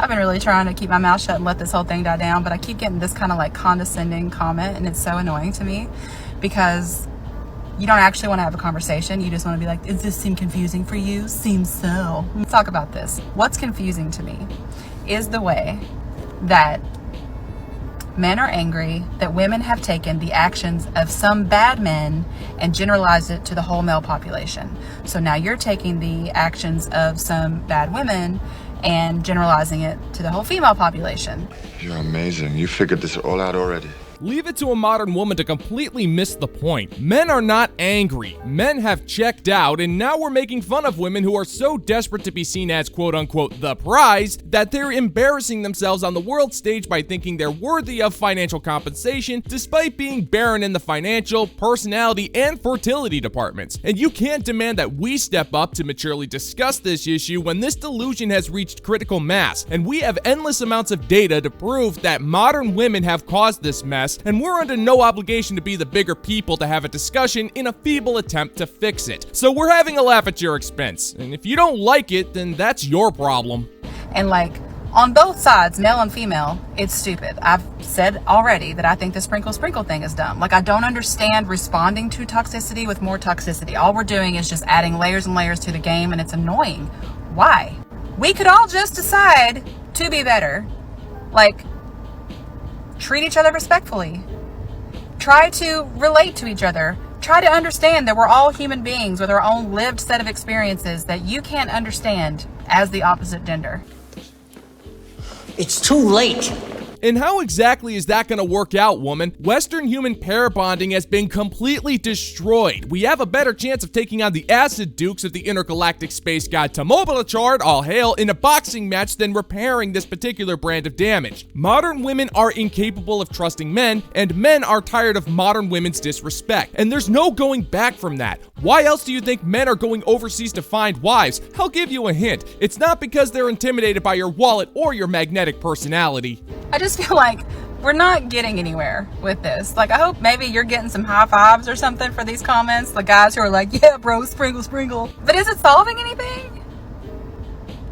I've been really trying to keep my mouth shut and let this whole thing die down, but I keep getting this kind of like condescending comment, and it's so annoying to me because you don't actually want to have a conversation. You just want to be like, does this seem confusing for you? Seems so. Let's talk about this. What's confusing to me is the way that men are angry that women have taken the actions of some bad men and generalized it to the whole male population. So now you're taking the actions of some bad women and generalizing it to the whole female population. You're amazing. You figured this all out already. Leave it to a modern woman to completely miss the point. Men are not angry. Men have checked out, and now we're making fun of women who are so desperate to be seen as quote-unquote the prize that they're embarrassing themselves on the world stage by thinking they're worthy of financial compensation despite being barren in the financial, personality, and fertility departments. And you can't demand that we step up to maturely discuss this issue when this delusion has reached critical mass, and we have endless amounts of data to prove that modern women have caused this mess, and we're under no obligation to be the bigger people to have a discussion in a feeble attempt to fix it. So we're having a laugh at your expense, and if you don't like it, then that's your problem. And like, on both sides, male and female, it's stupid. I've said already that I think the sprinkle thing is dumb. Like, I don't understand responding to toxicity with more toxicity. All we're doing is just adding layers and layers to the game, and it's annoying. Why? We could all just decide to be better. Like, treat each other respectfully. Try to relate to each other. Try to understand that we're all human beings with our own lived set of experiences that you can't understand as the opposite gender. It's too late. And how exactly is that going to work out, woman? Western human pair bonding has been completely destroyed. We have a better chance of taking on the acid dukes of the intergalactic space god Tamobilachard, all hail, in a boxing match than repairing this particular brand of damage. Modern women are incapable of trusting men, and men are tired of modern women's disrespect. And there's no going back from that. Why else do you think men are going overseas to find wives? I'll give you a hint. It's not because they're intimidated by your wallet or your magnetic personality. I just feel like we're not getting anywhere with this. Like, I hope maybe you're getting some high fives or something for these comments. The guys who are like, yeah, bro, sprinkle. But is it solving anything?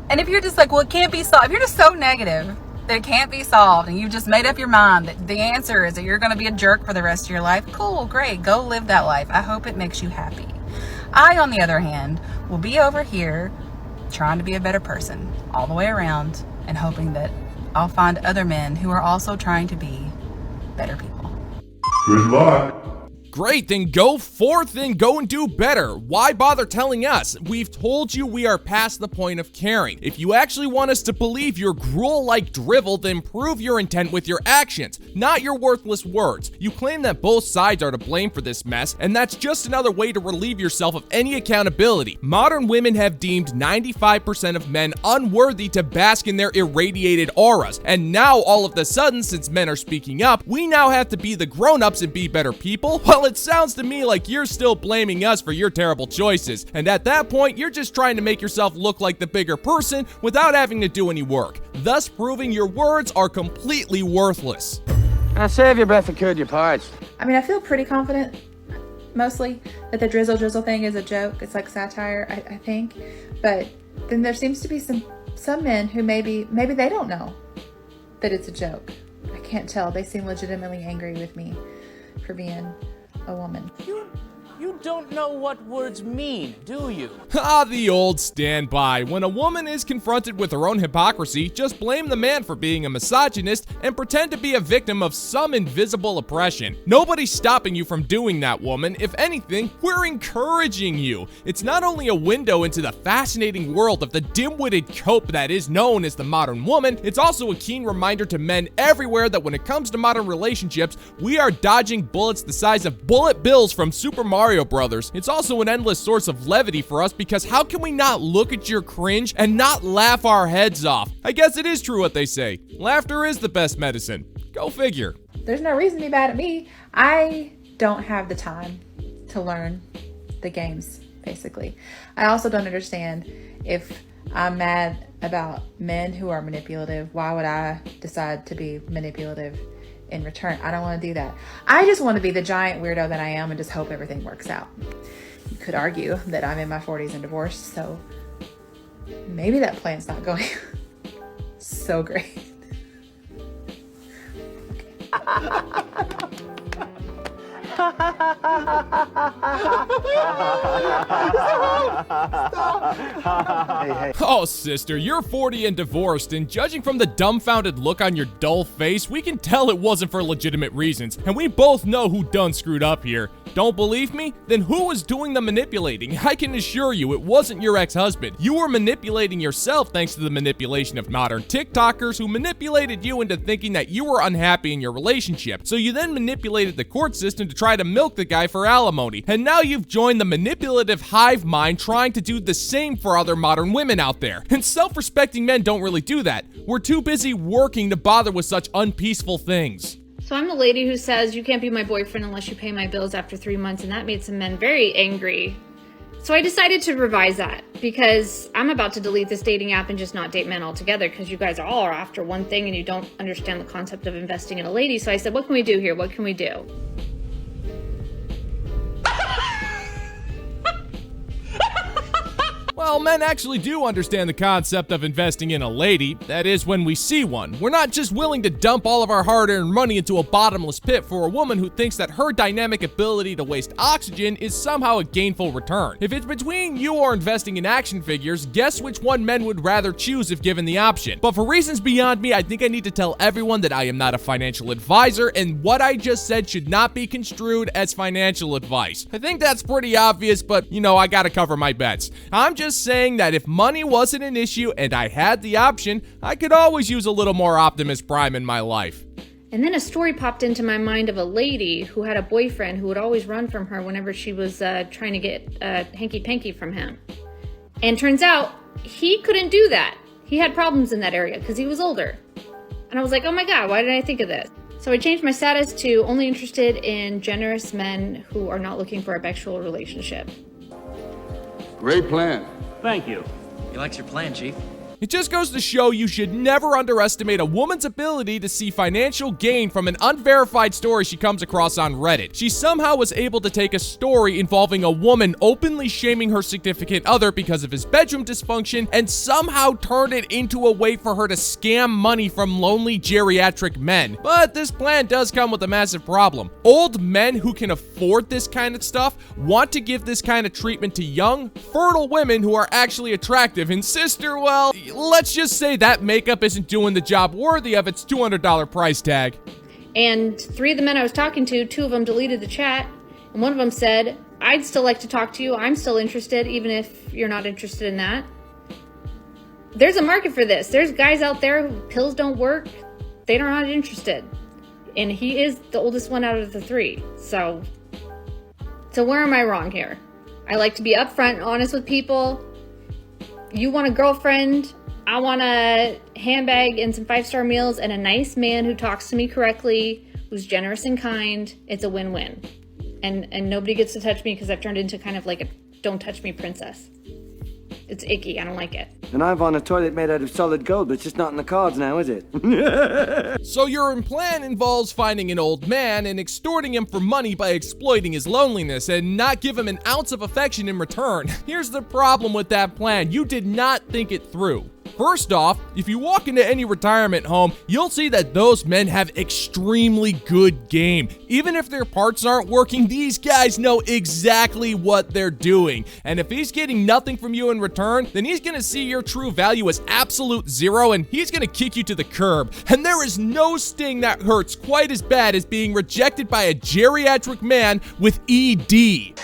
And if you're just like, well, it can't be solved. If you're just so negative that it can't be solved and you just made up your mind that the answer is that you're going to be a jerk for the rest of your life, cool, great. Go live that life. I hope it makes you happy. I, on the other hand, will be over here trying to be a better person all the way around and hoping that I'll find other men who are also trying to be better people. Good luck. Great, then go forth and go and do better. Why bother telling us? We've told you we are past the point of caring. If you actually want us to believe you're gruel-like drivel, then prove your intent with your actions, not your worthless words. You claim that both sides are to blame for this mess, and that's just another way to relieve yourself of any accountability. Modern women have deemed 95% of men unworthy to bask in their irradiated auras, and now all of a sudden, since men are speaking up, we now have to be the grown-ups and be better people? Well, it sounds to me like you're still blaming us for your terrible choices, and at that point, you're just trying to make yourself look like the bigger person without having to do any work, thus proving your words are completely worthless. Now save your breath and cure your parts. I mean, I feel pretty confident, mostly, that the drizzle thing is a joke. It's like satire, I think. But then there seems to be some men who maybe they don't know that it's a joke. I can't tell. They seem legitimately angry with me for being a woman. You don't know what words mean, do you? Ah, the old standby. When a woman is confronted with her own hypocrisy, just blame the man for being a misogynist and pretend to be a victim of some invisible oppression. Nobody's stopping you from doing that, woman. If anything, we're encouraging you. It's not only a window into the fascinating world of the dim-witted cope that is known as the modern woman, it's also a keen reminder to men everywhere that when it comes to modern relationships, we are dodging bullets the size of bullet bills from Super Mario Brothers. It's also an endless source of levity for us because how can we not look at your cringe and not laugh our heads off? I guess it is true what they say. Laughter is the best medicine. Go figure. There's no reason to be mad at me. I don't have the time to learn the games, basically. I also don't understand if I'm mad about men who are manipulative. Why would I decide to be manipulative in return? I don't want to do that. I just want to be the giant weirdo that I am and just hope everything works out. You could argue that I'm in my 40s and divorced, so maybe that plan's not going so great. Oh, sister, you're 40 and divorced, and judging from the dumbfounded look on your dull face, we can tell it wasn't for legitimate reasons, and we both know who done screwed up here. Don't believe me? Then who was doing the manipulating? I can assure you it wasn't your ex-husband. You were manipulating yourself thanks to the manipulation of modern TikTokers who manipulated you into thinking that you were unhappy in your relationship. So you then manipulated the court system to try to milk the guy for alimony. And now you've joined the manipulative hive mind trying to do the same for other modern women out there. And self-respecting men don't really do that. We're too busy working to bother with such unpeaceful things. So I'm the lady who says you can't be my boyfriend unless you pay my bills after 3 months, and that made some men very angry. So I decided to revise that because I'm about to delete this dating app and just not date men altogether because you guys all are after one thing and you don't understand the concept of investing in a lady. So I said, what can we do here? What can we do? Well, men actually do understand the concept of investing in a lady. That is, when we see one. We're not just willing to dump all of our hard-earned money into a bottomless pit for a woman who thinks that her dynamic ability to waste oxygen is somehow a gainful return. If it's between you or investing in action figures, guess which one men would rather choose if given the option. But for reasons beyond me, I think I need to tell everyone that I am not a financial advisor, and what I just said should not be construed as financial advice. I think that's pretty obvious, but, you know, I gotta cover my bets. I'm just saying that if money wasn't an issue and I had the option, I could always use a little more Optimus Prime in my life. And then a story popped into my mind of a lady who had a boyfriend who would always run from her whenever she was trying to get hanky-panky from him. And turns out he couldn't do that. He had problems in that area because he was older. And I was like, oh my God, why didn't I think of this? So I changed my status to only interested in generous men who are not looking for a sexual relationship. Great plan. Thank you. He likes your plan, Chief. It just goes to show you should never underestimate a woman's ability to see financial gain from an unverified story she comes across on Reddit. She somehow was able to take a story involving a woman openly shaming her significant other because of his bedroom dysfunction and somehow turned it into a way for her to scam money from lonely geriatric men. But this plan does come with a massive problem. Old men who can afford this kind of stuff want to give this kind of treatment to young, fertile women who are actually attractive. And sister, well, let's just say that makeup isn't doing the job worthy of its $200 price tag. And 3 of the men I was talking to, 2 of them deleted the chat, and one of them said, I'd still like to talk to you. I'm still interested, even if you're not interested in that. There's a market for this. There's guys out there who pills don't work. They're not interested. And he is the oldest one out of the 3. So where am I wrong here? I like to be upfront and honest with people. You want a girlfriend, I want a handbag and some 5-star meals and a nice man who talks to me correctly, who's generous and kind. It's a win-win. And nobody gets to touch me because I've turned into kind of like a don't touch me princess. It's icky, I don't like it. And I've on a toilet made out of solid gold, but it's just not in the cards now, is it? So your plan involves finding an old man and extorting him for money by exploiting his loneliness and not give him an ounce of affection in return. Here's the problem with that plan. You did not think it through. First off, if you walk into any retirement home, you'll see that those men have extremely good game. Even if their parts aren't working, these guys know exactly what they're doing. And if he's getting nothing from you in return, then he's gonna see your true value as absolute zero and he's gonna kick you to the curb. And there is no sting that hurts quite as bad as being rejected by a geriatric man with ED.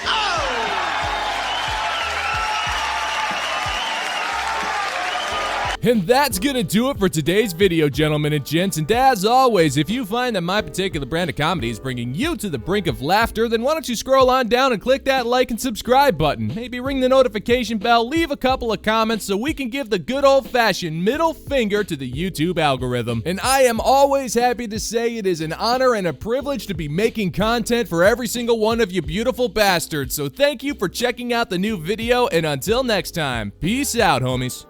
And that's gonna do it for today's video, gentlemen and gents. And as always, if you find that my particular brand of comedy is bringing you to the brink of laughter, then why don't you scroll on down and click that like and subscribe button. Maybe ring the notification bell, leave a couple of comments so we can give the good old-fashioned middle finger to the YouTube algorithm. And I am always happy to say it is an honor and a privilege to be making content for every single one of you beautiful bastards. So thank you for checking out the new video, and until next time, peace out, homies.